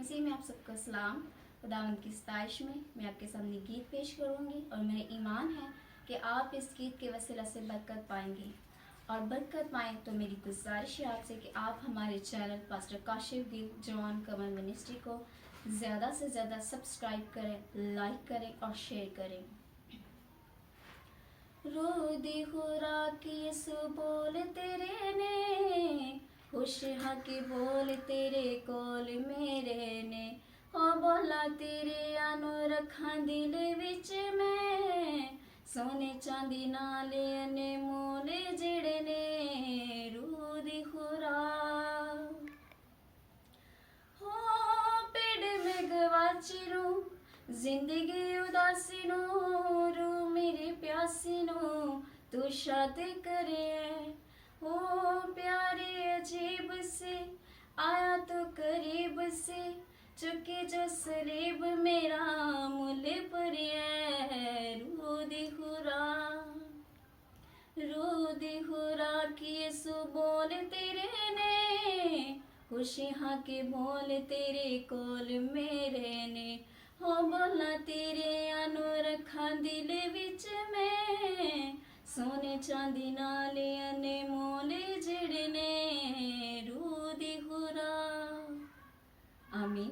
मसीह में आप सबका सलाम। खुदावंद की सताइश में मैं आपके सामने गीत पेश करूंगी और मेरे ईमान है कि आप इस गीत के वसीला से बरकत पाएंगे और बरकत पाएँ तो मेरी गुजारिश है आपसे कि आप हमारे चैनल पास्टर काशिफ गिल जवान कमर मिनिस्ट्री को ज़्यादा से ज़्यादा सब्सक्राइब करें, लाइक करें और शेयर करें। रोदी खुरा की सु बोल तेरे ने, खुश हकी बोल तेरे कोल मेरे ने, ओ बोला तेरे आनु रखा दिल विच मैं, सोने चांदी नाले ने मोले जिड़े ने, रोदी खुरा हो पेड़ में गवाची रू जिंदगी उदासी नो, रू मेरी प्यासी नो तू शादी करे, ओ प्यारे अजीब से आया तो करीब से, चुके जो सलीब मेरा मुल पर रूदी खुरा की सु बोल तेरे ने, खुशी हाँ के बोल तेरे कोल मेरे ने, हो बोला तेरे आनु रखा दिल विच में, सोने चांदी नाले अने मोले जड़ने, रूदी खुरा। आमीन।